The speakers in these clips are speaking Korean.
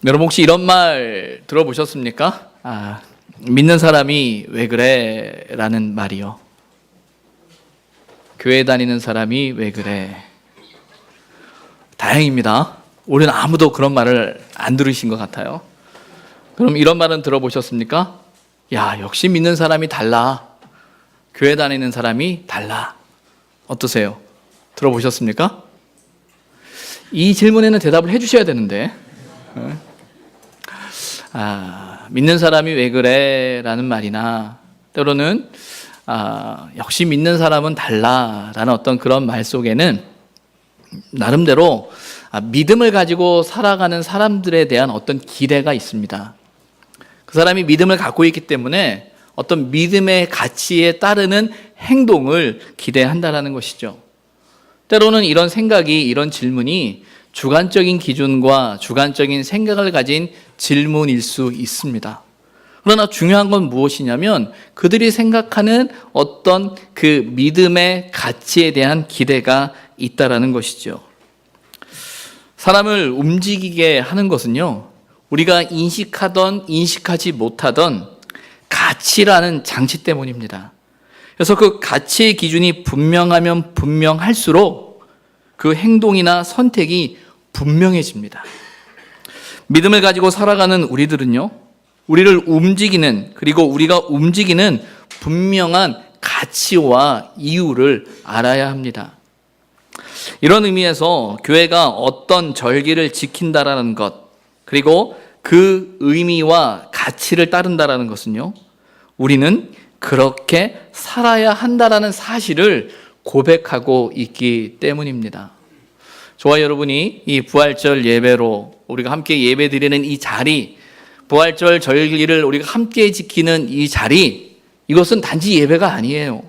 여러분 혹시 이런 말 들어보셨습니까? 믿는 사람이 왜 그래? 라는 말이요. 교회 다니는 사람이 왜 그래? 다행입니다. 우리는 아무도 그런 말을 안 들으신 것 같아요. 그럼 이런 말은 들어보셨습니까? 야, 역시 믿는 사람이 달라. 교회 다니는 사람이 달라. 어떠세요? 들어보셨습니까? 이 질문에는 대답을 해주셔야 되는데. 믿는 사람이 왜 그래? 라는 말이나 때로는 역시 믿는 사람은 달라 라는 어떤 그런 말 속에는 나름대로 믿음을 가지고 살아가는 사람들에 대한 어떤 기대가 있습니다. 그 사람이 믿음을 갖고 있기 때문에 어떤 믿음의 가치에 따르는 행동을 기대한다라는 것이죠. 때로는 이런 생각이, 이런 질문이 주관적인 기준과 주관적인 생각을 가진 질문일 수 있습니다. 그러나 중요한 건 무엇이냐면 그들이 생각하는 어떤 그 믿음의 가치에 대한 기대가 있다라는 것이죠. 사람을 움직이게 하는 것은요, 우리가 인식하던 인식하지 못하던 가치라는 장치 때문입니다. 그래서 그 가치의 기준이 분명하면 분명할수록 그 행동이나 선택이 분명해집니다. 믿음을 가지고 살아가는 우리들은요, 우리를 움직이는, 그리고 우리가 움직이는 분명한 가치와 이유를 알아야 합니다. 이런 의미에서 교회가 어떤 절기를 지킨다라는 것, 그리고 그 의미와 가치를 따른다라는 것은요, 우리는 그렇게 살아야 한다라는 사실을 고백하고 있기 때문입니다. 저와 여러분이 이 부활절 예배로 우리가 함께 예배 드리는 이 자리, 부활절 절기를 우리가 함께 지키는 이 자리, 이것은 단지 예배가 아니에요.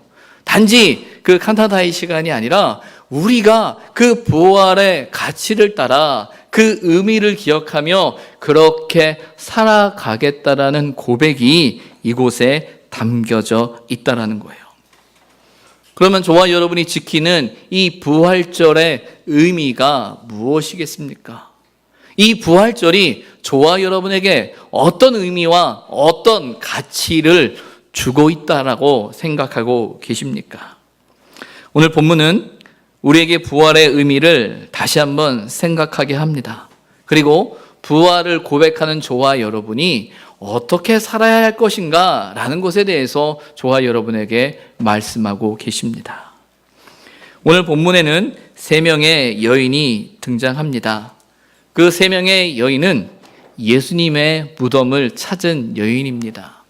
단지 그 칸타타의 시간이 아니라 우리가 그 부활의 가치를 따라 그 의미를 기억하며 그렇게 살아가겠다라는 고백이 이곳에 담겨져 있다라는 거예요. 그러면 저와 여러분이 지키는 이 부활절의 의미가 무엇이겠습니까? 이 부활절이 저와 여러분에게 어떤 의미와 어떤 가치를 주고 있다라고 생각하고 계십니까? 오늘 본문은 우리에게 부활의 의미를 다시 한번 생각하게 합니다. 그리고 부활을 고백하는 저와 여러분이 어떻게 살아야 할 것인가 라는 것에 대해서 저와 여러분에게 말씀하고 계십니다. 오늘 본문에는 3명의 여인이 등장합니다. 그 3명의 여인은 예수님의 무덤을 찾은 여인입니다.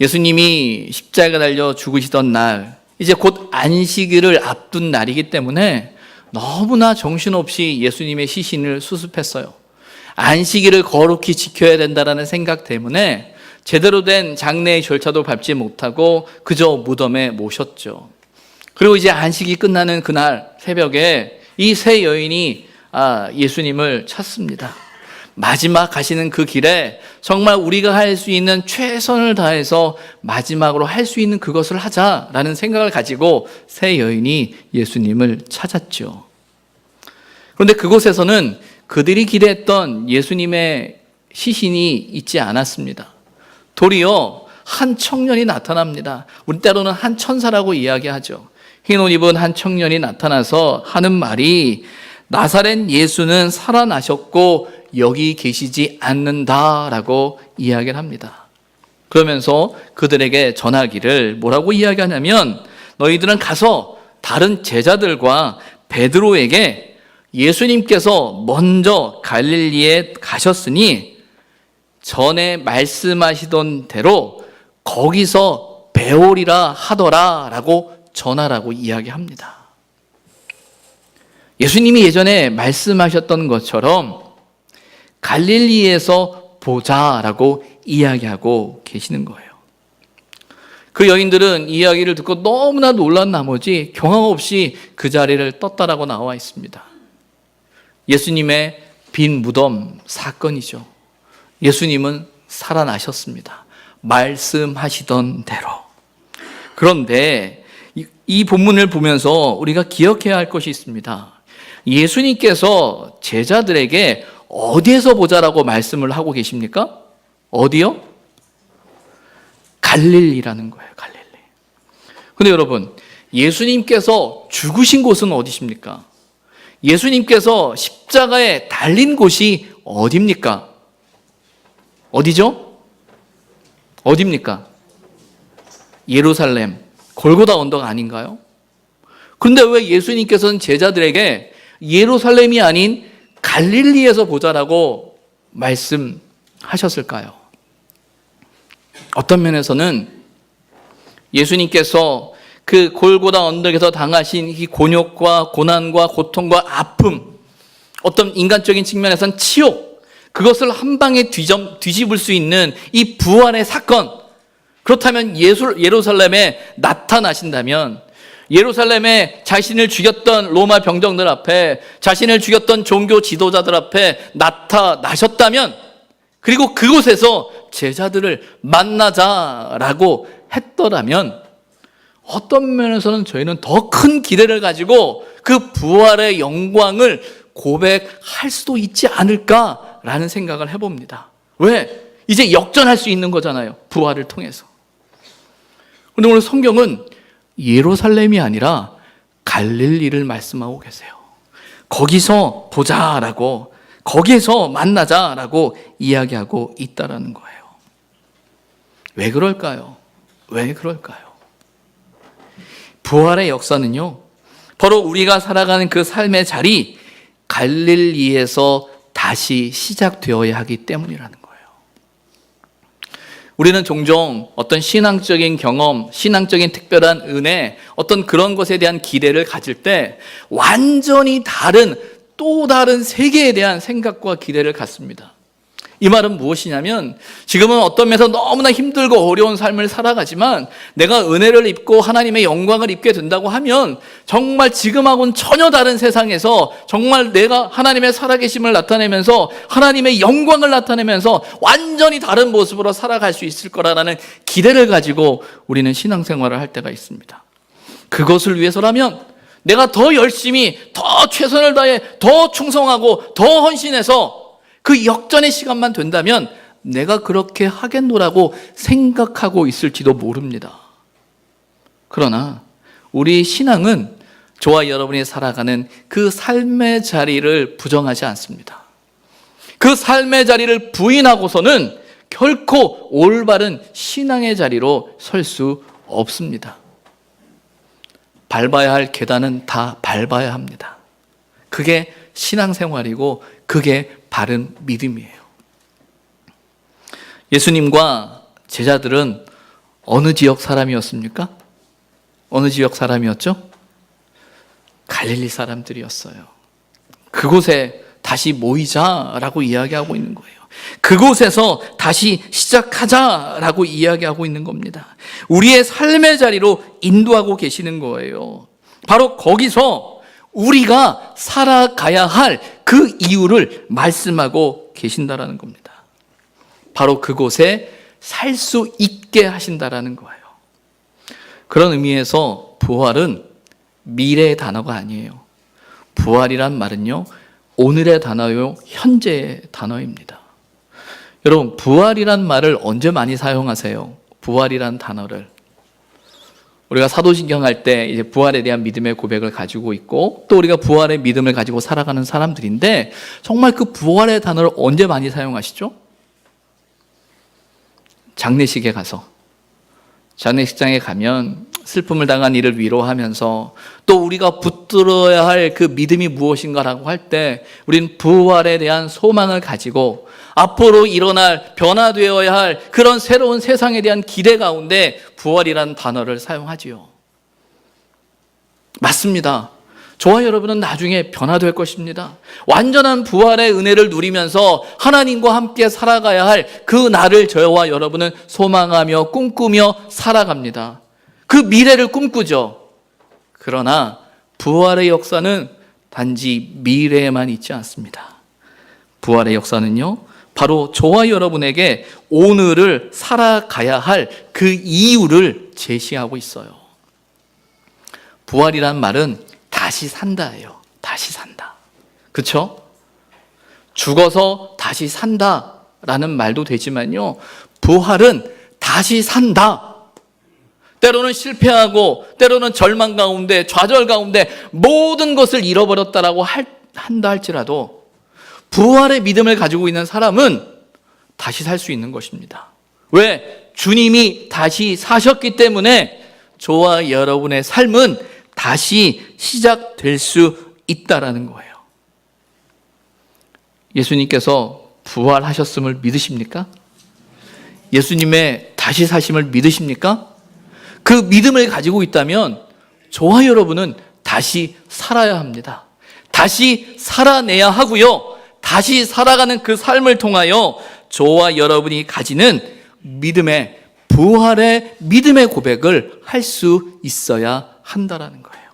예수님이 십자가 달려 죽으시던 날, 이제 곧 안식일을 앞둔 날이기 때문에 너무나 정신없이 예수님의 시신을 수습했어요. 안식일을 거룩히 지켜야 된다는 생각 때문에 제대로 된 장례의 절차도 밟지 못하고 그저 무덤에 모셨죠. 그리고 이제 안식이 끝나는 그날 새벽에 이 세 여인이 예수님을 찾습니다. 마지막 가시는 그 길에 정말 우리가 할 수 있는 최선을 다해서 마지막으로 할 수 있는 그것을 하자라는 생각을 가지고 세 여인이 예수님을 찾았죠. 그런데 그곳에서는 그들이 기대했던 예수님의 시신이 있지 않았습니다. 도리어 한 청년이 나타납니다. 우리 때로는 한 천사라고 이야기하죠. 흰 옷 입은 한 청년이 나타나서 하는 말이 나사렛 예수는 살아나셨고 여기 계시지 않는다라고 이야기를 합니다. 그러면서 그들에게 전하기를 뭐라고 이야기하냐면 너희들은 가서 다른 제자들과 베드로에게 예수님께서 먼저 갈릴리에 가셨으니 전에 말씀하시던 대로 거기서 배우리라 하더라라고 전하라고 이야기합니다. 예수님이 예전에 말씀하셨던 것처럼 갈릴리에서 보자라고 이야기하고 계시는 거예요. 그 여인들은 이 이야기를 듣고 너무나 놀란 나머지 경황 없이 그 자리를 떴다라고 나와 있습니다. 예수님의 빈 무덤 사건이죠. 예수님은 살아나셨습니다. 말씀하시던 대로. 그런데 이 본문을 보면서 우리가 기억해야 할 것이 있습니다. 예수님께서 제자들에게 어디에서 보자라고 말씀을 하고 계십니까? 어디요? 갈릴리라는 거예요. 갈릴리. 근데 여러분, 예수님께서 죽으신 곳은 어디십니까? 예수님께서 십자가에 달린 곳이 어디입니까? 어디죠? 어디입니까? 예루살렘, 골고다 언덕 아닌가요? 그런데 왜 예수님께서는 제자들에게 예루살렘이 아닌 갈릴리에서 보자라고 말씀하셨을까요? 어떤 면에서는 예수님께서 그 골고다 언덕에서 당하신 이 곤욕과 고난과 고통과 아픔, 어떤 인간적인 측면에서는 치욕, 그것을 한 방에 뒤집을 수 있는 이 부활의 사건, 그렇다면 예루살렘에 나타나신다면, 예루살렘에 자신을 죽였던 로마 병정들 앞에, 자신을 죽였던 종교 지도자들 앞에 나타나셨다면, 그리고 그곳에서 제자들을 만나자라고 했더라면, 어떤 면에서는 저희는 더 큰 기대를 가지고 그 부활의 영광을 고백할 수도 있지 않을까라는 생각을 해봅니다. 왜? 이제 역전할 수 있는 거잖아요. 부활을 통해서. 그런데 오늘 성경은 예루살렘이 아니라 갈릴리를 말씀하고 계세요. 거기서 보자라고, 거기에서 만나자라고 이야기하고 있다라는 거예요. 왜 그럴까요? 왜 그럴까요? 부활의 역사는요, 바로 우리가 살아가는 그 삶의 자리, 갈릴리에서 다시 시작되어야 하기 때문이라는 거예요. 우리는 종종 어떤 신앙적인 경험, 신앙적인 특별한 은혜, 어떤 그런 것에 대한 기대를 가질 때 완전히 다른, 또 다른 세계에 대한 생각과 기대를 갖습니다. 이 말은 무엇이냐면, 지금은 어떤 면에서 너무나 힘들고 어려운 삶을 살아가지만 내가 은혜를 입고 하나님의 영광을 입게 된다고 하면 정말 지금하고는 전혀 다른 세상에서 정말 내가 하나님의 살아계심을 나타내면서 하나님의 영광을 나타내면서 완전히 다른 모습으로 살아갈 수 있을 거라는 기대를 가지고 우리는 신앙생활을 할 때가 있습니다. 그것을 위해서라면 내가 더 열심히, 더 최선을 다해, 더 충성하고 더 헌신해서 그 역전의 시간만 된다면 내가 그렇게 하겠노라고 생각하고 있을지도 모릅니다. 그러나 우리 신앙은 저와 여러분이 살아가는 그 삶의 자리를 부정하지 않습니다. 그 삶의 자리를 부인하고서는 결코 올바른 신앙의 자리로 설 수 없습니다. 밟아야 할 계단은 다 밟아야 합니다. 그게 신앙생활이고 그게 바른 믿음이에요. 예수님과 제자들은 어느 지역 사람이었습니까? 어느 지역 사람이었죠? 갈릴리 사람들이었어요. 그곳에 다시 모이자라고 이야기하고 있는 거예요. 그곳에서 다시 시작하자라고 이야기하고 있는 겁니다. 우리의 삶의 자리로 인도하고 계시는 거예요. 바로 거기서 우리가 살아가야 할 그 이유를 말씀하고 계신다라는 겁니다. 바로 그곳에 살 수 있게 하신다라는 거예요. 그런 의미에서 부활은 미래의 단어가 아니에요. 부활이란 말은요, 오늘의 단어요, 현재의 단어입니다. 여러분, 부활이란 말을 언제 많이 사용하세요? 부활이란 단어를. 우리가 사도신경 할 때 이제 부활에 대한 믿음의 고백을 가지고 있고, 또 우리가 부활의 믿음을 가지고 살아가는 사람들인데, 정말 그 부활의 단어를 언제 많이 사용하시죠? 장례식에 가서, 장례식장에 가면 슬픔을 당한 이를 위로하면서, 또 우리가 붙들어야 할 그 믿음이 무엇인가라고 할 때 우리는 부활에 대한 소망을 가지고 앞으로 일어날, 변화되어야 할 그런 새로운 세상에 대한 기대 가운데 부활이라는 단어를 사용하지요. 맞습니다. 저와 여러분은 나중에 변화될 것입니다. 완전한 부활의 은혜를 누리면서 하나님과 함께 살아가야 할 그 날을 저와 여러분은 소망하며 꿈꾸며 살아갑니다. 그 미래를 꿈꾸죠. 그러나 부활의 역사는 단지 미래에만 있지 않습니다. 부활의 역사는요, 바로 저와 여러분에게 오늘을 살아가야 할 그 이유를 제시하고 있어요. 부활이란 말은 다시 산다예요. 다시 산다. 그렇죠? 죽어서 다시 산다라는 말도 되지만요, 부활은 다시 산다. 때로는 실패하고 때로는 절망 가운데, 좌절 가운데 모든 것을 잃어버렸다라고 한다 할지라도 부활의 믿음을 가지고 있는 사람은 다시 살 수 있는 것입니다. 왜? 주님이 다시 사셨기 때문에 저와 여러분의 삶은 다시 시작될 수 있다라는 거예요. 예수님께서 부활하셨음을 믿으십니까? 예수님의 다시 사심을 믿으십니까? 그 믿음을 가지고 있다면 저와 여러분은 다시 살아야 합니다. 다시 살아내야 하고요, 다시 살아가는 그 삶을 통하여 저와 여러분이 가지는 믿음의, 부활의 믿음의 고백을 할 수 있어야 한다라는 거예요.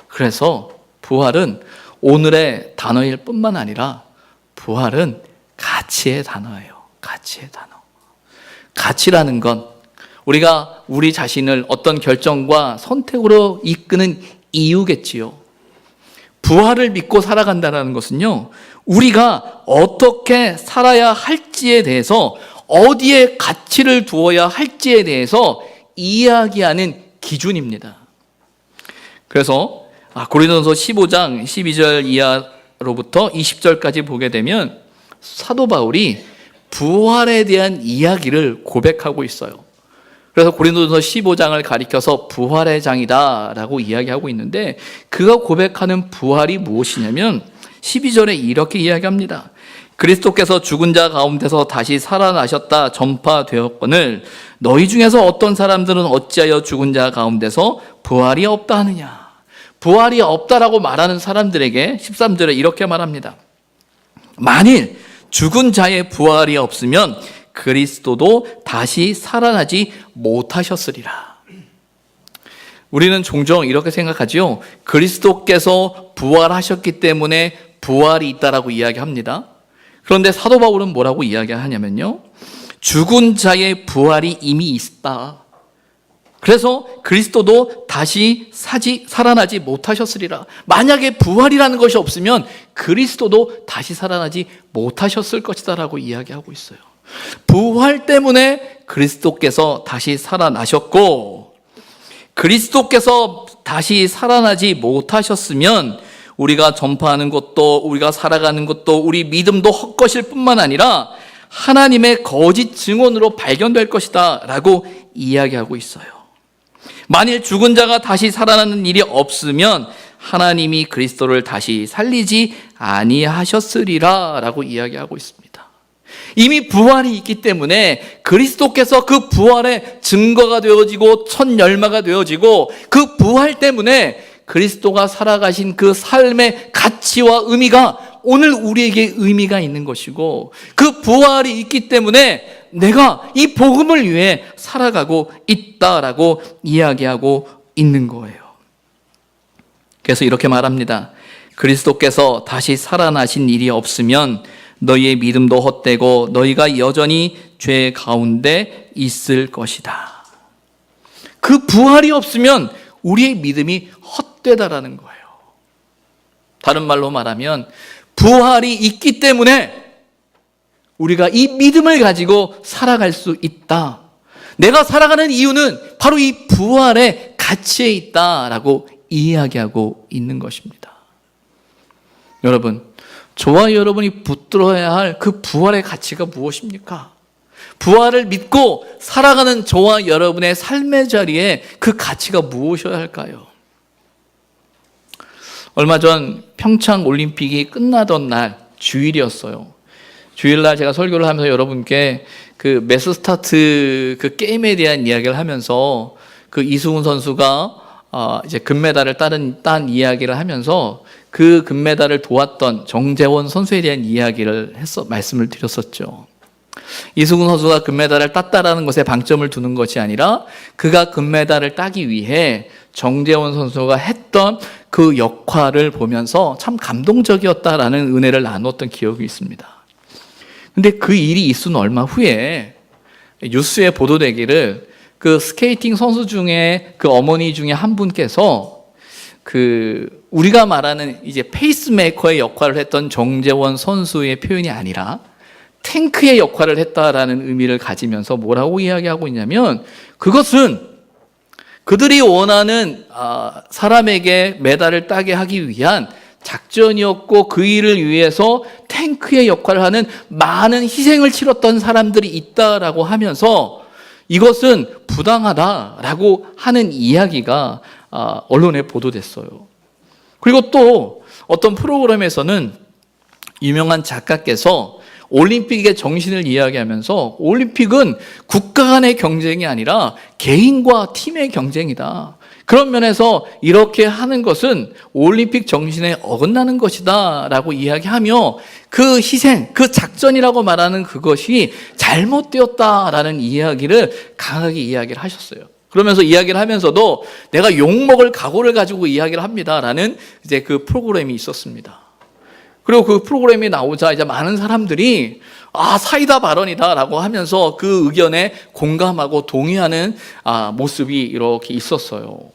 그래서 부활은 오늘의 단어일 뿐만 아니라 부활은 가치의 단어예요. 가치의 단어. 가치라는 건 우리가 우리 자신을 어떤 결정과 선택으로 이끄는 이유겠지요. 부활을 믿고 살아간다는 것은요, 우리가 어떻게 살아야 할지에 대해서, 어디에 가치를 두어야 할지에 대해서 이야기하는 기준입니다. 그래서 고린도전서 15장 12절 이하로부터 20절까지 보게 되면 사도 바울이 부활에 대한 이야기를 고백하고 있어요. 그래서 고린도전서 15장을 가리켜서 부활의 장이다라고 이야기하고 있는데, 그가 고백하는 부활이 무엇이냐면 12절에 이렇게 이야기합니다. 그리스도께서 죽은 자 가운데서 다시 살아나셨다 전파되었거늘 너희 중에서 어떤 사람들은 어찌하여 죽은 자 가운데서 부활이 없다 하느냐. 부활이 없다라고 말하는 사람들에게 13절에 이렇게 말합니다. 만일 죽은 자의 부활이 없으면 그리스도도 다시 살아나지 못하셨으리라. 우리는 종종 이렇게 생각하지요. 그리스도께서 부활하셨기 때문에 부활이 있다라고 이야기합니다. 그런데 사도 바울은 뭐라고 이야기하냐면요, 죽은 자의 부활이 이미 있다. 그래서 그리스도도 다시 살아나지 못하셨으리라. 만약에 부활이라는 것이 없으면 그리스도도 다시 살아나지 못하셨을 것이다라고 이야기하고 있어요. 부활 때문에 그리스도께서 다시 살아나셨고, 그리스도께서 다시 살아나지 못하셨으면 우리가 전파하는 것도, 우리가 살아가는 것도, 우리 믿음도 헛것일 뿐만 아니라 하나님의 거짓 증언으로 발견될 것이다 라고 이야기하고 있어요. 만일 죽은 자가 다시 살아나는 일이 없으면 하나님이 그리스도를 다시 살리지 아니하셨으리라 라고 이야기하고 있습니다. 이미 부활이 있기 때문에 그리스도께서 그 부활의 증거가 되어지고 첫 열마가 되어지고, 그 부활 때문에 그리스도가 살아가신 그 삶의 가치와 의미가 오늘 우리에게 의미가 있는 것이고, 그 부활이 있기 때문에 내가 이 복음을 위해 살아가고 있다라고 이야기하고 있는 거예요. 그래서 이렇게 말합니다. 그리스도께서 다시 살아나신 일이 없으면 너희의 믿음도 헛되고 너희가 여전히 죄 가운데 있을 것이다. 그 부활이 없으면 우리의 믿음이 헛되다라는 거예요. 다른 말로 말하면 부활이 있기 때문에 우리가 이 믿음을 가지고 살아갈 수 있다. 내가 살아가는 이유는 바로 이 부활의 가치에 있다라고 이야기하고 있는 것입니다. 여러분, 저와 여러분이 붙들어야 할 그 부활의 가치가 무엇입니까? 부활을 믿고 살아가는 저와 여러분의 삶의 자리에 그 가치가 무엇이어야 할까요? 얼마 전 평창 올림픽이 끝나던 날 주일이었어요. 주일날 제가 설교를 하면서 여러분께 그 매스 스타트 그 게임에 대한 이야기를 하면서 그 이수훈 선수가 이제 금메달을 딴 이야기를 하면서 그 금메달을 도왔던 정재원 선수에 대한 이야기를 말씀을 드렸었죠. 이수근 선수가 금메달을 땄다라는 것에 방점을 두는 것이 아니라 그가 금메달을 따기 위해 정재원 선수가 했던 그 역할을 보면서 참 감동적이었다라는 은혜를 나누었던 기억이 있습니다. 근데 그 일이 있은 얼마 후에 뉴스에 보도되기를 그 스케이팅 선수 중에 그 어머니 중에 한 분께서 우리가 말하는 이제 페이스메이커의 역할을 했던 정재원 선수의 표현이 아니라 탱크의 역할을 했다라는 의미를 가지면서 뭐라고 이야기하고 있냐면, 그것은 그들이 원하는 사람에게 메달을 따게 하기 위한 작전이었고, 그 일을 위해서 탱크의 역할을 하는 많은 희생을 치렀던 사람들이 있다라고 하면서 이것은 부당하다라고 하는 이야기가 언론에 보도됐어요. 그리고 또 어떤 프로그램에서는 유명한 작가께서 올림픽의 정신을 이야기하면서 올림픽은 국가 간의 경쟁이 아니라 개인과 팀의 경쟁이다. 그런 면에서 이렇게 하는 것은 올림픽 정신에 어긋나는 것이다 라고 이야기하며 그 희생, 그 작전이라고 말하는 그것이 잘못되었다라는 이야기를 강하게 이야기를 하셨어요. 그러면서 이야기를 하면서도 내가 욕먹을 각오를 가지고 이야기를 합니다라는 이제 그 프로그램이 있었습니다. 그리고 그 프로그램이 나오자 이제 많은 사람들이 사이다 발언이다라고 하면서 그 의견에 공감하고 동의하는 모습이 이렇게 있었어요.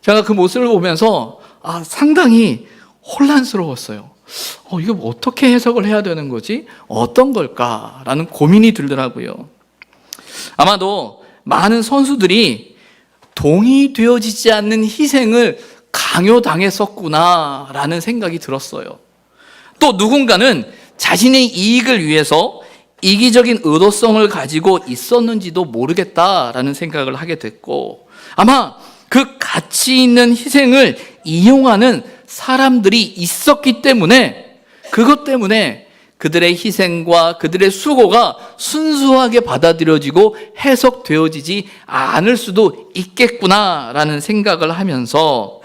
제가 그 모습을 보면서 상당히 혼란스러웠어요. 이거 어떻게 해석을 해야 되는 거지? 어떤 걸까라는 고민이 들더라고요. 아마도 많은 선수들이 동의되어지지 않는 희생을 강요당했었구나라는 생각이 들었어요. 또 누군가는 자신의 이익을 위해서 이기적인 의도성을 가지고 있었는지도 모르겠다라는 생각을 하게 됐고, 아마 그 가치 있는 희생을 이용하는 사람들이 있었기 때문에, 그것 때문에 그들의 희생과 그들의 수고가 순수하게 받아들여지고 해석되어지지 않을 수도 있겠구나라는 생각을 하면서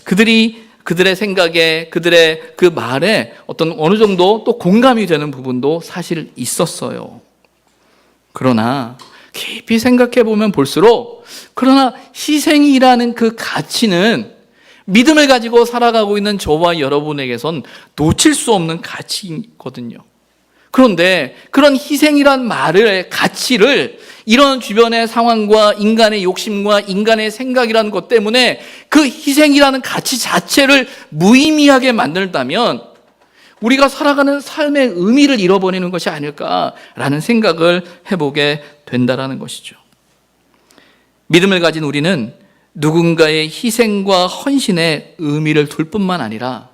그들의 생각에, 그들의 그 말에 어느 정도 또 공감이 되는 부분도 사실 있었어요. 그러나 깊이 생각해 보면 볼수록, 그러나 희생이라는 그 가치는 믿음을 가지고 살아가고 있는 저와 여러분에게선 놓칠 수 없는 가치거든요. 그런데 그런 희생이란 말의 가치를 이런 주변의 상황과 인간의 욕심과 인간의 생각이라는 것 때문에 그 희생이라는 가치 자체를 무의미하게 만들다면 우리가 살아가는 삶의 의미를 잃어버리는 것이 아닐까라는 생각을 해보게 된다는 것이죠. 믿음을 가진 우리는 누군가의 희생과 헌신에 의미를 둘 뿐만 아니라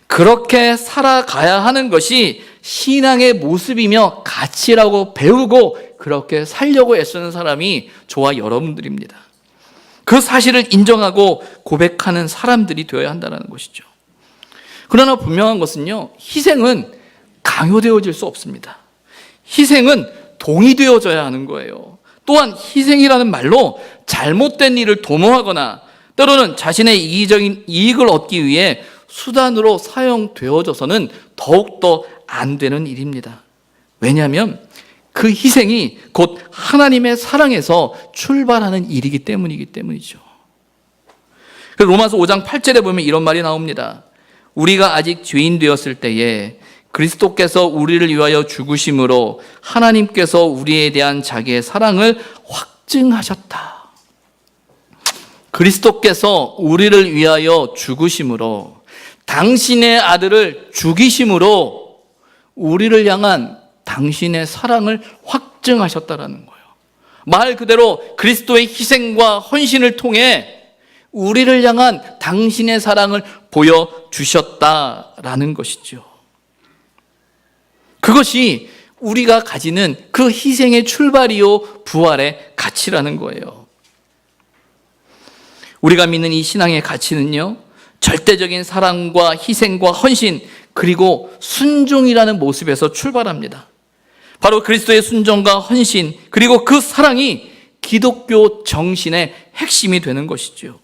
그렇게 살아가야 하는 것이 신앙의 모습이며 가치라고 배우고 그렇게 살려고 애쓰는 사람이 저와 여러분들입니다. 그 사실을 인정하고 고백하는 사람들이 되어야 한다는 것이죠. 그러나 분명한 것은요, 희생은 강요되어질 수 없습니다. 희생은 동의되어져야 하는 거예요. 또한 희생이라는 말로 잘못된 일을 도모하거나 때로는 자신의 이기적인 이익을 얻기 위해 수단으로 사용되어져서는 더욱더 안 되는 일입니다. 왜냐하면 그 희생이 곧 하나님의 사랑에서 출발하는 일이기 때문이죠. 로마서 5장 8절에 보면 이런 말이 나옵니다. 우리가 아직 죄인 되었을 때에 그리스도께서 우리를 위하여 죽으심으로 하나님께서 우리에 대한 자기의 사랑을 확증하셨다. 그리스도께서 우리를 위하여 죽으심으로, 당신의 아들을 죽이심으로 우리를 향한 당신의 사랑을 확증하셨다라는 거예요. 말 그대로 그리스도의 희생과 헌신을 통해 우리를 향한 당신의 사랑을 보여주셨다라는 것이죠. 그것이 우리가 가지는 그 희생의 출발이요 부활의 가치라는 거예요. 우리가 믿는 이 신앙의 가치는요, 절대적인 사랑과 희생과 헌신, 그리고 순종이라는 모습에서 출발합니다. 바로 그리스도의 순종과 헌신, 그리고 그 사랑이 기독교 정신의 핵심이 되는 것이죠.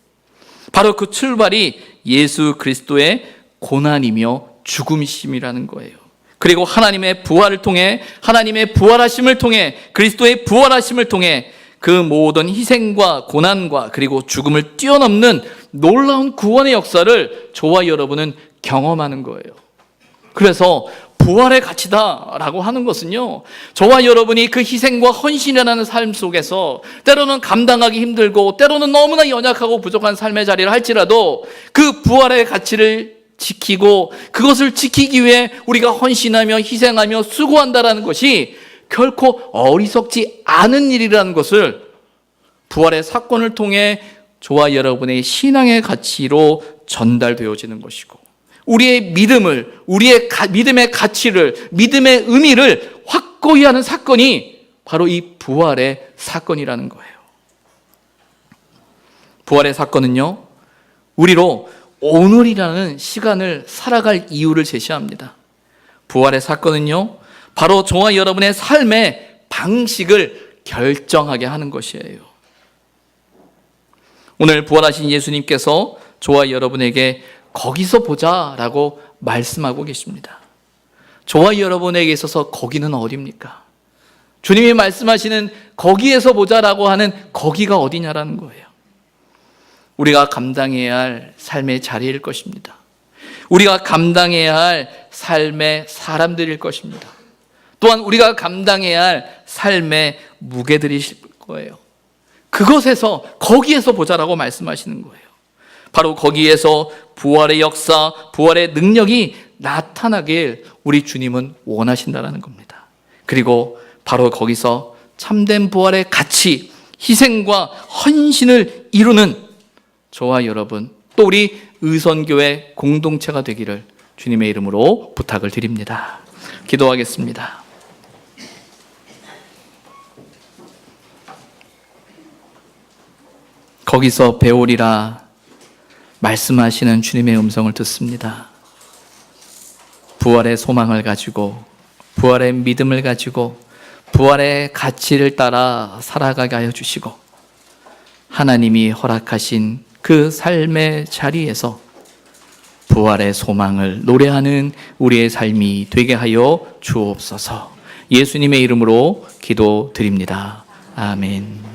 바로 그 출발이 예수 그리스도의 고난이며 죽음이심이라는 거예요. 그리고 하나님의 부활을 통해, 하나님의 부활하심을 통해, 그리스도의 부활하심을 통해 그 모든 희생과 고난과 그리고 죽음을 뛰어넘는 놀라운 구원의 역사를 저와 여러분은 경험하는 거예요. 그래서 부활의 가치다라고 하는 것은요, 저와 여러분이 그 희생과 헌신이라는 삶 속에서 때로는 감당하기 힘들고 때로는 너무나 연약하고 부족한 삶의 자리를 할지라도 그 부활의 가치를 지키고 그것을 지키기 위해 우리가 헌신하며 희생하며 수고한다라는 것이 결코 어리석지 않은 일이라는 것을 부활의 사건을 통해 저와 여러분의 신앙의 가치로 전달되어지는 것이고, 우리의 믿음을, 우리의 믿음의 가치를, 믿음의 의미를 확고히 하는 사건이 바로 이 부활의 사건이라는 거예요. 부활의 사건은요, 우리로 오늘이라는 시간을 살아갈 이유를 제시합니다. 부활의 사건은요, 바로 저와 여러분의 삶의 방식을 결정하게 하는 것이에요. 오늘 부활하신 예수님께서 저와 여러분에게 거기서 보자라고 말씀하고 계십니다. 저와 여러분에게 있어서 거기는 어디입니까? 주님이 말씀하시는 거기에서 보자라고 하는 거기가 어디냐라는 거예요. 우리가 감당해야 할 삶의 자리일 것입니다. 우리가 감당해야 할 삶의 사람들일 것입니다. 또한 우리가 감당해야 할 삶의 무게들이실 거예요. 그것에서, 거기에서 보자라고 말씀하시는 거예요. 바로 거기에서 부활의 역사, 부활의 능력이 나타나길 우리 주님은 원하신다는 겁니다. 그리고 바로 거기서 참된 부활의 가치, 희생과 헌신을 이루는 저와 여러분, 또 우리 의선교회 공동체가 되기를 주님의 이름으로 부탁을 드립니다. 기도하겠습니다. 거기서 배우리라 말씀하시는 주님의 음성을 듣습니다. 부활의 소망을 가지고, 부활의 믿음을 가지고, 부활의 가치를 따라 살아가게 하여 주시고, 하나님이 허락하신 그 삶의 자리에서 부활의 소망을 노래하는 우리의 삶이 되게 하여 주옵소서. 예수님의 이름으로 기도드립니다. 아멘.